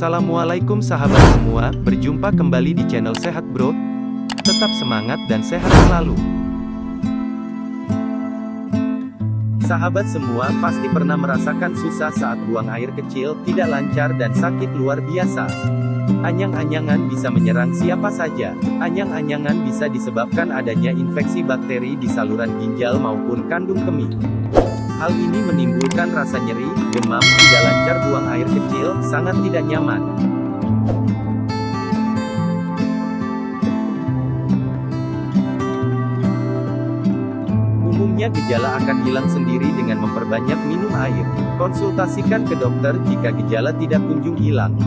Assalamualaikum sahabat semua, berjumpa kembali di channel Sehat Bro. Tetap semangat dan sehat selalu. Sahabat semua pasti pernah merasakan susah saat buang air kecil, tidak lancar dan sakit luar biasa. Anyang-anyangan bisa menyerang siapa saja. Anyang-anyangan bisa disebabkan adanya infeksi bakteri di saluran ginjal maupun kandung kemih. Hal ini menimbulkan rasa nyeri, demam, tidak lancar buang air kecil, sangat tidak nyaman. Umumnya gejala akan hilang sendiri dengan memperbanyak minum air. Konsultasikan ke dokter jika gejala tidak kunjung hilang.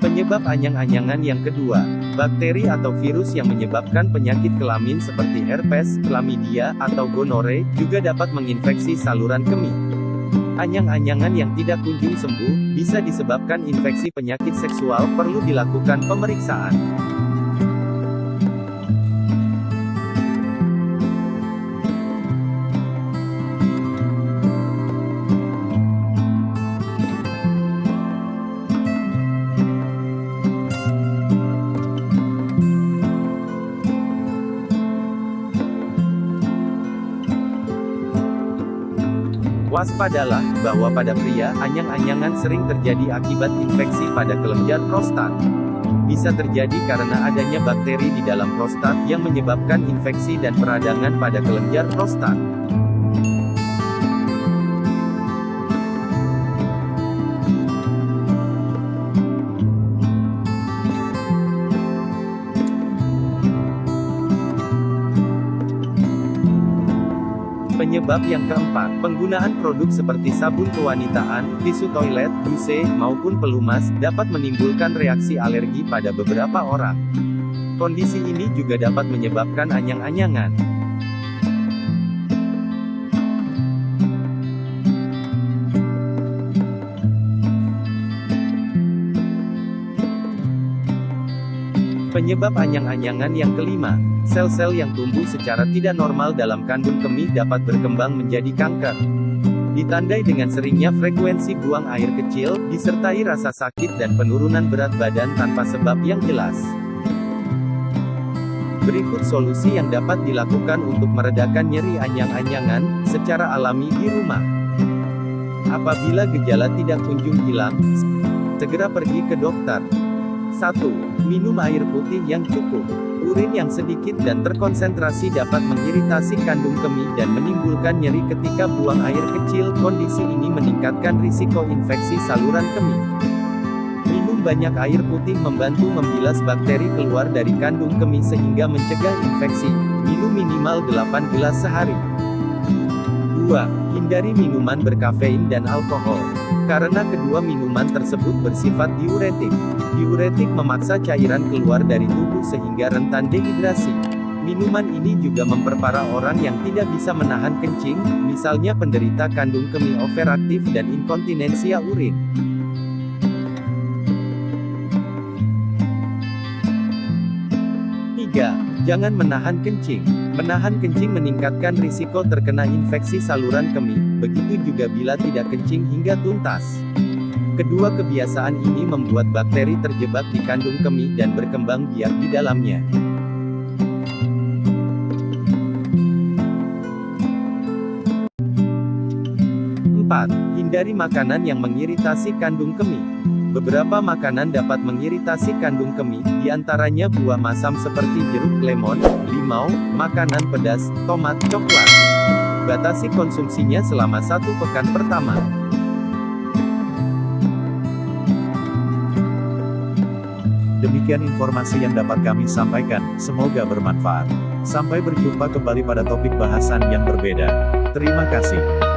Penyebab anyang-anyangan yang kedua, bakteri atau virus yang menyebabkan penyakit kelamin seperti herpes, chlamydia, atau gonore, juga dapat menginfeksi saluran kemih. Anyang-anyangan yang tidak kunjung sembuh, bisa disebabkan infeksi penyakit seksual, perlu dilakukan pemeriksaan. Waspadalah, bahwa pada pria, anyang-anyangan sering terjadi akibat infeksi pada kelenjar prostat. Bisa terjadi karena adanya bakteri di dalam prostat, yang menyebabkan infeksi dan peradangan pada kelenjar prostat. Penyebab yang keempat, penggunaan produk seperti sabun kewanitaan, tisu toilet, douche, maupun pelumas, dapat menimbulkan reaksi alergi pada beberapa orang. Kondisi ini juga dapat menyebabkan anyang-anyangan. Penyebab anyang-anyangan yang kelima, sel-sel yang tumbuh secara tidak normal dalam kandung kemih dapat berkembang menjadi kanker. Ditandai dengan seringnya frekuensi buang air kecil, disertai rasa sakit dan penurunan berat badan tanpa sebab yang jelas. Berikut solusi yang dapat dilakukan untuk meredakan nyeri anyang-anyangan, secara alami di rumah. Apabila gejala tidak kunjung hilang, segera pergi ke dokter. 1. Minum air putih yang cukup. Urin yang sedikit dan terkonsentrasi dapat mengiritasi kandung kemih dan menimbulkan nyeri ketika buang air kecil. Kondisi ini meningkatkan risiko infeksi saluran kemih. Minum banyak air putih membantu membilas bakteri keluar dari kandung kemih sehingga mencegah infeksi. Minum minimal 8 gelas sehari. 2. Hindari minuman berkafein dan alkohol. Karena kedua minuman tersebut bersifat diuretik. Diuretik memaksa cairan keluar dari tubuh sehingga rentan dehidrasi. Minuman ini juga memperparah orang yang tidak bisa menahan kencing, misalnya penderita kandung kemih overaktif dan inkontinensia urin. 3. Jangan menahan kencing. Menahan kencing meningkatkan risiko terkena infeksi saluran kemih, begitu juga bila tidak kencing hingga tuntas. Kedua kebiasaan ini membuat bakteri terjebak di kandung kemih dan berkembang biak di dalamnya. 4. Hindari makanan yang mengiritasi kandung kemih. Beberapa makanan dapat mengiritasi kandung kemih, diantaranya buah masam seperti jeruk lemon, limau, makanan pedas, tomat, coklat. Batasi konsumsinya selama 1 pekan pertama. Demikian informasi yang dapat kami sampaikan, semoga bermanfaat. Sampai berjumpa kembali pada topik bahasan yang berbeda. Terima kasih.